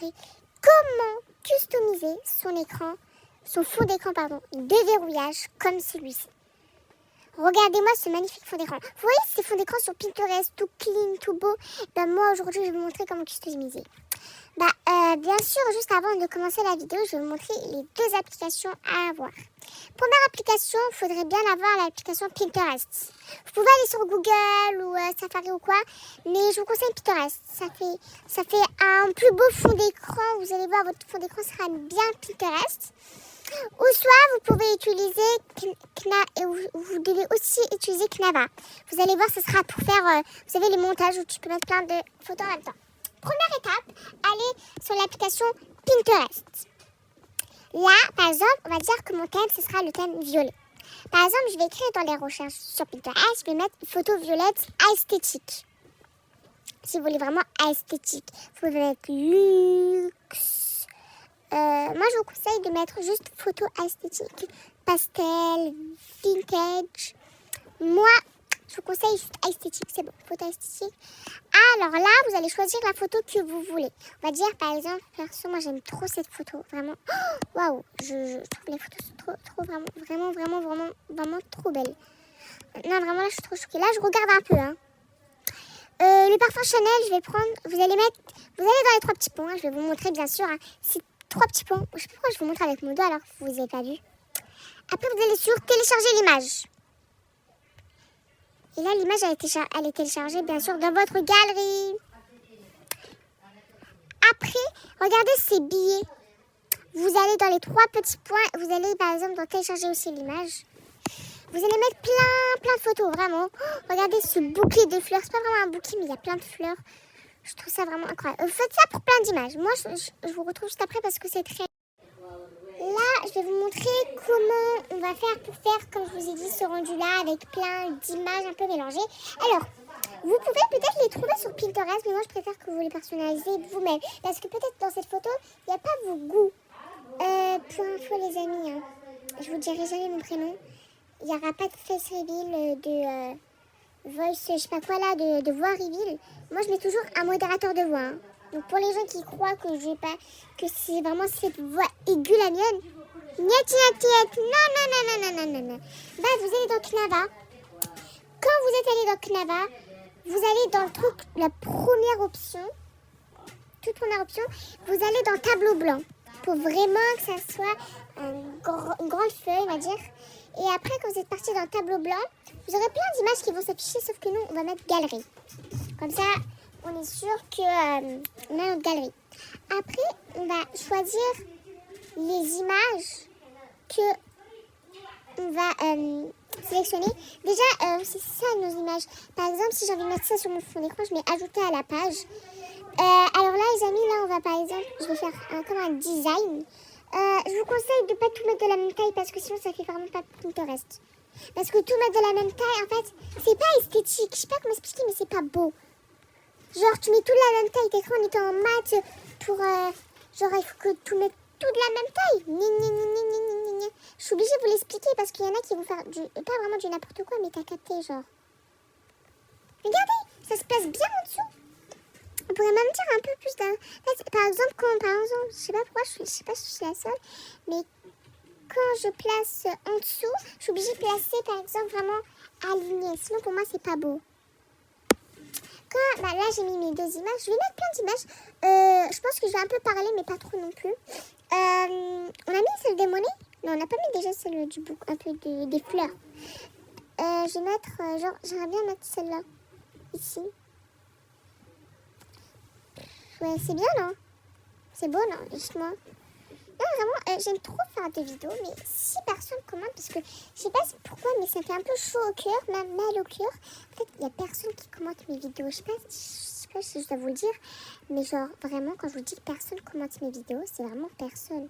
montrer comment customiser son fond d'écran, de verrouillage comme celui-ci. Regardez-moi ce magnifique fond d'écran. Vous voyez ces fonds d'écran sur Pinterest, tout clean, tout beau. Moi aujourd'hui je vais vous montrer comment customiser. Bien sûr, juste avant de commencer la vidéo, je vais vous montrer les 2 applications à avoir. Première application, il faudrait bien avoir l'application Pinterest. Vous pouvez aller sur Google ou Safari ou quoi, mais je vous conseille Pinterest. Ça fait un plus beau fond d'écran. Vous allez voir, votre fond d'écran sera bien Pinterest. Ou soit vous pouvez utiliser vous devez aussi utiliser Canva. Vous allez voir, ce sera pour faire, vous savez, les montages où tu peux mettre plein de photos en même temps. Première étape, allez sur l'application Pinterest. Là, par exemple, on va dire que mon thème, ce sera le thème violet. Par exemple, je vais écrire dans les recherches sur Pinterest, je vais mettre photo violette esthétique. Si vous voulez vraiment esthétique, vous pouvez mettre luxe. Moi, je vous conseille de mettre juste photo esthétique, pastel, vintage. Moi, je vous conseille juste esthétique, c'est bon, photo esthétique. Alors là, vous allez choisir la photo que vous voulez. On va dire, par exemple, perso, moi j'aime trop cette photo, vraiment. Waouh, je trouve les photos sont vraiment trop belles. Non, vraiment, là, je suis trop choquée. Là, je regarde un peu, le parfum Chanel, je vais prendre, vous allez dans les 3 petits points, je vais vous montrer, bien sûr, c'est 3 petits points. Je sais pas pourquoi je vous montre avec mon doigt alors que vous n'avez pas vu. Après, vous allez sur télécharger l'image. Et là, l'image, elle est téléchargée, bien sûr, dans votre galerie. Après, regardez ces billets. Vous allez dans les 3 petits points. Vous allez, par exemple, dans télécharger aussi l'image. Vous allez mettre plein de photos, vraiment. Regardez ce bouquet de fleurs. C'est pas vraiment un bouquet, mais il y a plein de fleurs. Je trouve ça vraiment incroyable. Vous faites ça pour plein d'images. Moi, je vous retrouve juste après parce que c'est très... Là, je vais vous montrer comment on va faire pour faire, comme je vous ai dit, ce rendu-là avec plein d'images un peu mélangées. Alors, vous pouvez peut-être les trouver sur Pinterest, mais moi, je préfère que vous les personnalisez vous-même. Parce que peut-être dans cette photo, il n'y a pas vos goûts. Pour info, les amis, je vous dirai jamais mon prénom. Il n'y aura pas de face reveal, de voice, je sais pas quoi là, de voix reveal. Moi, je mets toujours un modérateur de voix. Donc pour les gens qui croient que que c'est vraiment cette voix aiguë la mienne, non. Vous allez dans Canva. Quand vous êtes allé dans Canva, vous allez dans le truc, la première option, toute première option, vous allez dans tableau blanc pour vraiment que ça soit une grande feuille, on va dire. Et après, quand vous êtes parti dans le tableau blanc, vous aurez plein d'images qui vont s'afficher, sauf que nous, on va mettre galerie. Comme ça, on est sûr qu'on a notre galerie. Après, on va choisir les images que on va sélectionner. Déjà, c'est ça nos images. Par exemple, si j'ai envie de mettre ça sur mon fond d'écran, je mets ajouter à la page. Alors là, les amis, là, on va par exemple, je vais faire comme un design. Je vous conseille de ne pas tout mettre de la même taille parce que sinon, ça fait vraiment pas Pinterest. Parce que tout mettre de la même taille, en fait, c'est pas esthétique. Je sais pas comment expliquer, mais c'est pas beau. Genre, tu mets tout de la même taille. T'écris en étant en maths pour... genre, il faut que tout mette tout de la même taille. Je suis obligée de vous l'expliquer parce qu'il y en a qui vont faire pas vraiment du n'importe quoi, mais t'as capté, genre. Regardez, ça se place bien en dessous. On pourrait même dire un peu plus d'un... Par exemple, je sais pas pourquoi, je sais pas si je suis la seule, mais quand je place en dessous, je suis obligée de placer, par exemple, vraiment aligné. Sinon, pour moi, c'est pas beau. Là, j'ai mis mes 2 images. Je vais mettre plein d'images. Je pense que je vais un peu parler, mais pas trop non plus. On a mis celle des monnaies. Non, on n'a pas mis déjà celle du bouc, un peu des fleurs. Je vais mettre, j'aimerais bien mettre celle-là, ici. Ouais, c'est bien, non? C'est beau, non? Dites-moi. Non, vraiment, j'aime trop faire des vidéos, mais si personne commente, parce que je sais pas pourquoi, mais ça fait un peu chaud au cœur, même mal au cœur. En fait, il n'y a personne qui commente mes vidéos. Je sais pas si je dois vous le dire, mais genre, vraiment, quand je vous dis que personne commente mes vidéos, c'est vraiment personne.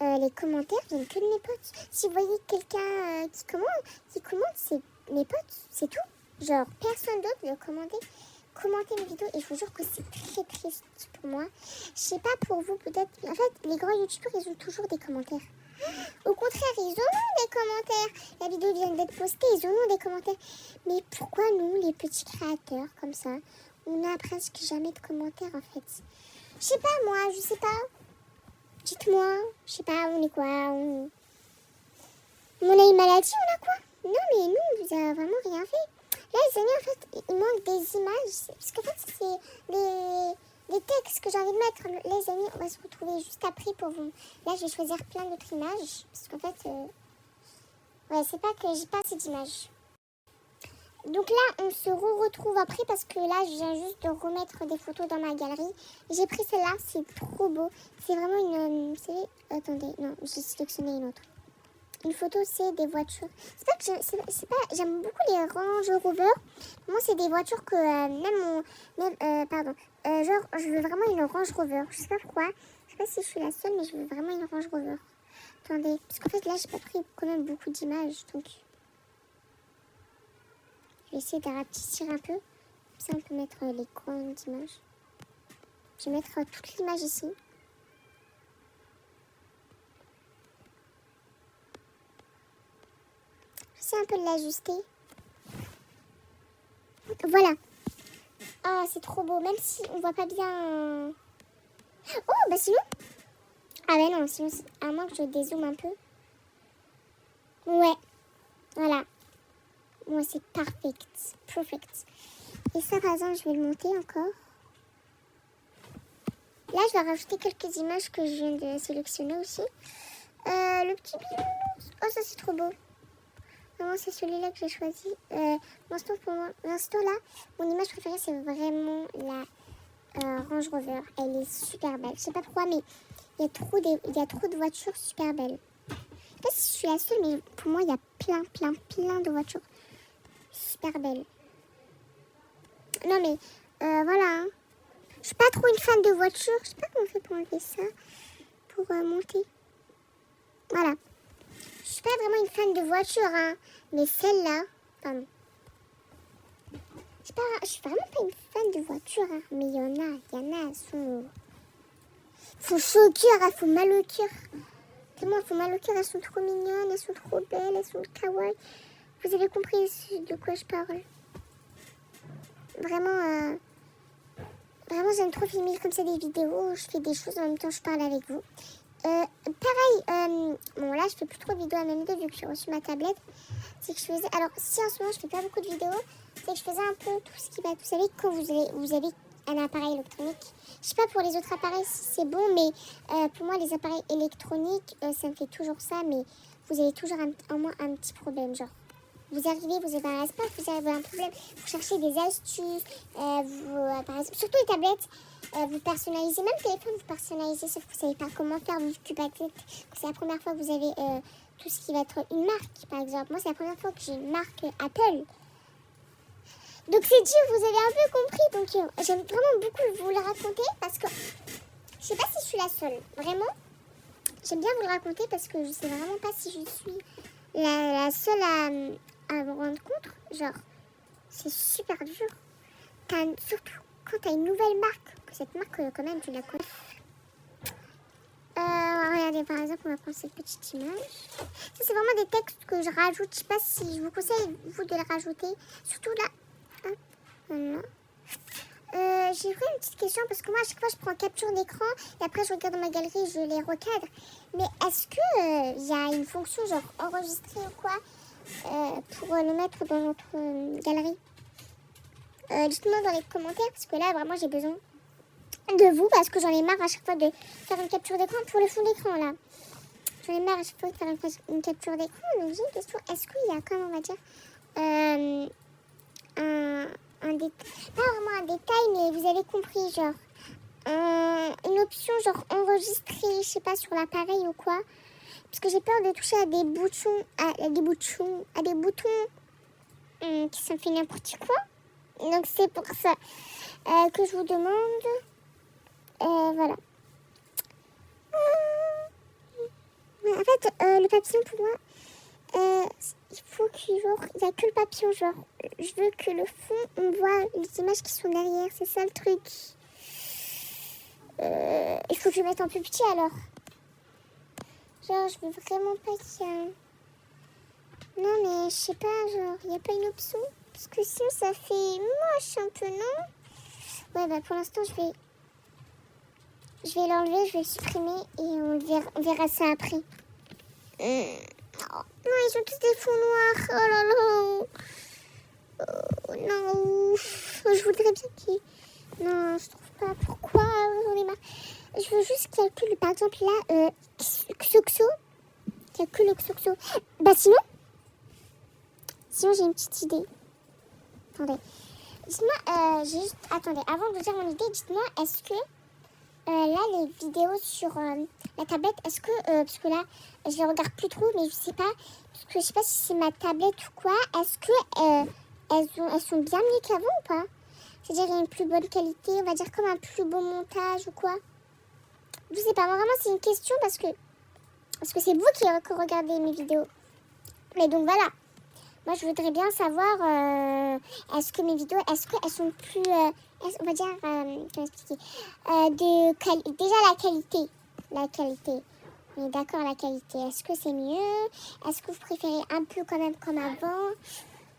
Les commentaires viennent que de mes potes. Si vous voyez quelqu'un qui commente, c'est mes potes, c'est tout. Genre, personne d'autre ne commente mes vidéos et je vous jure que c'est très triste pour moi. Je sais pas pour vous peut-être. En fait, les grands youtubeurs, ils ont toujours des commentaires. Au contraire, ils ont des commentaires. La vidéo vient d'être postée, ils ont des commentaires. Mais pourquoi nous, les petits créateurs comme ça, on n'a presque jamais de commentaires en fait? Je sais pas, moi, je sais pas. Dites-moi, je sais pas, on est quoi on a une maladie, on a quoi? Non, mais nous, on vous a vraiment rien fait. Là, les amis, en fait, il manque des images. Parce qu'en fait, c'est les textes que j'ai envie de mettre. Les amis, on va se retrouver juste après pour vous. Là, je vais choisir plein d'autres images. Parce qu'en fait, ouais, c'est pas que j'ai pas assez d'images. Donc là, on se retrouve après parce que là, je viens juste de remettre des photos dans ma galerie. J'ai pris celle-là, c'est trop beau. C'est vraiment une... Attendez, non, j'ai sélectionné une autre. Une photo, c'est des voitures. C'est pas que j'aime beaucoup les Range Rover. Moi, c'est des voitures que genre, je veux vraiment une Range Rover. Je sais pas pourquoi. Je sais pas si je suis la seule, mais je veux vraiment une Range Rover. Attendez, parce qu'en fait, là, j'ai pas pris quand même beaucoup d'images, donc... Je vais essayer de rapetisser un peu. Comme ça, on peut mettre les grandes images. Je vais mettre toute l'image ici. J'essaie un peu de l'ajuster. Voilà. Ah, c'est trop beau. Même si on voit pas bien... Oh, bah sinon... Ah bah non, sinon, à moins que je dézoome un peu. Ouais. Voilà. Moi, c'est perfect. Perfect. Et ça, par exemple, je vais le monter encore. Là, je vais rajouter quelques images que je viens de sélectionner aussi. Le petit bisounours. Oh, ça, c'est trop beau. Vraiment, c'est celui-là que j'ai choisi. L'instant, pour moi, l'instant là, mon image préférée, c'est vraiment la Range Rover. Elle est super belle. Je sais pas pourquoi, mais il y a trop de voitures super belles. Je sais pas si je suis la seule, mais pour moi, il y a plein de voitures super belles. Non, mais voilà. Hein. Je suis pas trop une fan de voitures. Je sais pas comment on fait pour enlever ça. Pour monter. Voilà. Je suis pas vraiment une fan de voitures, hein. Mais celle-là, pardon. Je suis vraiment pas une fan de voitures, hein. Mais il y en a, elles sont chaud au cœur, elles font mal au cœur. Tellement elles font mal au cœur, elles sont trop mignonnes, elles sont trop belles, elles sont kawaii. Vous avez compris de quoi je parle. Vraiment, vraiment j'aime trop filmer comme ça des vidéos où je fais des choses en même temps je parle avec vous. Pareil, bon là je fais plus trop de vidéos à ma vidéo vu que j'ai reçu ma tablette. C'est que je faisais, alors si en ce moment je fais pas beaucoup de vidéos, c'est que je faisais un peu tout ce qui va, vous savez quand vous avez un appareil électronique. Je sais pas pour les autres appareils si c'est bon, mais pour moi les appareils électroniques, ça me fait toujours ça, mais vous avez toujours en moins un petit problème, genre. Vous arrivez, vous avez un espace, vous avez un problème, vous cherchez des astuces, par exemple, surtout les tablettes, vous personnalisez, même le téléphone, vous personnalisez, sauf que vous ne savez pas comment faire, vous occupez peut-être que c'est la première fois que vous avez tout ce qui va être une marque, par exemple. Moi, c'est la première fois que j'ai une marque Apple. Donc, c'est dit, vous avez un peu compris. Donc, j'aime vraiment beaucoup vous le raconter parce que je ne sais pas si je suis la seule. Vraiment, j'aime bien vous le raconter parce que je ne sais vraiment pas si je suis la seule à me rendre compte. Genre, c'est super dur. Surtout quand tu as une nouvelle marque, que cette marque, quand même, tu la connais. Regardez, par exemple, on va prendre cette petite image. Ça, c'est vraiment des textes que je rajoute. Je sais pas si je vous conseille, vous, de les rajouter. Surtout là. Hop, voilà. J'ai vraiment une petite question parce que moi, à chaque fois, je prends capture d'écran et après, je regarde dans ma galerie, je les recadre. Mais est-ce que y a une fonction genre enregistrer ou quoi pour le mettre dans notre galerie? Dites-moi dans les commentaires parce que là, vraiment, j'ai besoin de vous parce que j'en ai marre à chaque fois de faire une capture d'écran pour le fond d'écran là. J'en ai marre à chaque fois de faire une capture d'écran. Donc j'ai une question, est-ce qu'il y a comme on va dire pas vraiment un détail, mais vous avez compris, genre une option genre enregistrer, je sais pas, sur l'appareil ou quoi. Parce que j'ai peur de toucher à des boutons, qui sont fait n'importe quoi. Donc c'est pour ça que je vous demande. Voilà. En fait, le papillon pour moi, il faut qu'il il n'y a que le papillon, genre. Je veux que le fond, on voit les images qui sont derrière, c'est ça le truc. Il faut que je le mette en plus petit alors. Genre, je veux vraiment pas qu'il y a... Non, mais je sais pas, genre, il n'y a pas une option. Parce que sinon, ça fait moche un peu, non? Ouais, bah pour l'instant, je vais... Je vais l'enlever, je vais le supprimer et on verra ça après. Oh, non, ils ont tous des fonds noirs. Oh là là. Oh, non. Je voudrais bien qu'ils... Non, je trouve pas. Pourquoi? J'en ai marre. Je veux juste calculer, par exemple, là, Xoxo. Calcule le Xoxo. Bah sinon j'ai une petite idée. Attendez. Dites-moi, attendez, avant de vous dire mon idée, dites-moi, est-ce que là, les vidéos sur la tablette, est-ce que, parce que là, je les regarde plus trop, mais je sais pas, parce que je sais pas si c'est ma tablette ou quoi, est-ce que elles sont bien mieux qu'avant ou pas? C'est-à-dire, il y a une plus bonne qualité, on va dire comme un plus beau montage ou quoi? Je sais pas, moi, vraiment, c'est une question parce que c'est vous qui regardez mes vidéos. Mais donc, voilà. Moi, je voudrais bien savoir, est-ce que mes vidéos, est-ce qu'elles sont plus, on va dire, comment expliquer, déjà la qualité. On est d'accord, la qualité. Est-ce que c'est mieux? Est-ce que vous préférez un peu quand même comme avant?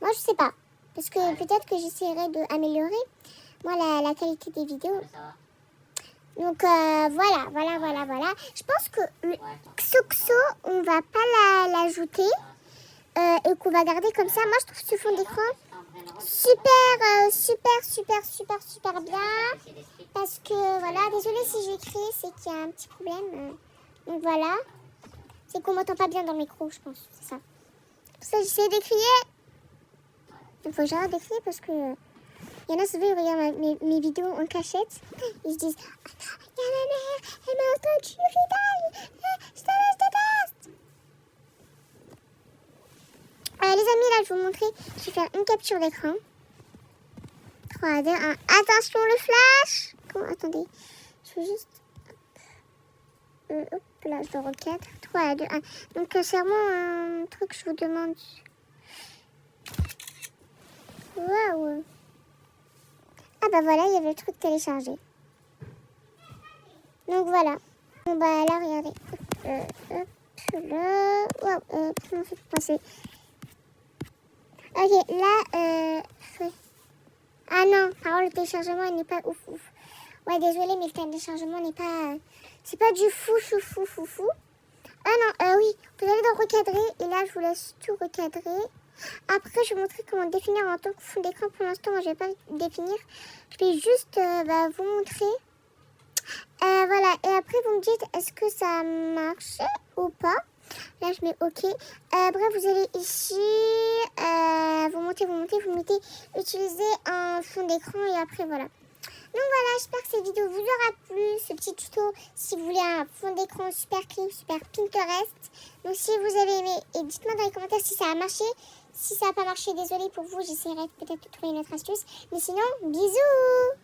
Moi, je sais pas. Parce que peut-être que j'essaierai d'améliorer, moi, la qualité des vidéos. Donc, voilà. Je pense que le Xoxo, on va pas l'ajouter. Et qu'on va garder comme ça. Moi, je trouve ce fond d'écran super bien. Parce que, voilà, désolée si j'ai crié, c'est qu'il y a un petit problème. Donc, voilà. C'est qu'on m'entend pas bien dans le micro, je pense. C'est ça. Pour ça, j'essaie de crier. Il faut que j'arrête de crier parce que... Il y en a souvent, ils regardent mes vidéos en cachette. Ils se disent, attends, il y a ma mère, elle m'a entendu, Ridal. Je te déteste. Les amis, là, je vais vous montrer. Je vais faire une capture d'écran. 3, 2, 1. Attention, le flash. Attendez. Je vais juste... hop, là, je le recadre. 3, 2, 1. Donc, c'est vraiment un truc que je vous demande. Waouh. Ah, bah voilà, il y avait le truc téléchargé. Donc, voilà. Bon, bah là, regardez. Hop, là. Waouh, comment on fait pour passer? Ok, là, ah non, par contre, le téléchargement, il n'est pas ouf. Ouais, désolé, mais le téléchargement n'est pas... c'est pas du fou. Ah non, oui, vous allez dans recadrer, et là, je vous laisse tout recadrer. Après, je vais vous montrer comment définir en tant que fond d'écran. Pour l'instant, moi, je vais pas définir. Je vais juste vous montrer. Voilà, et après, vous me dites, est-ce que ça marche ou pas? Là, je mets OK. Bref, vous allez ici, vous montez, vous mettez utiliser un fond d'écran et après, voilà. Donc voilà, j'espère que cette vidéo vous aura plu, ce petit tuto, si vous voulez un fond d'écran super clean, super Pinterest. Donc si vous avez aimé, et dites-moi dans les commentaires si ça a marché. Si ça n'a pas marché, désolé pour vous, j'essaierai peut-être de trouver une autre astuce. Mais sinon, bisous!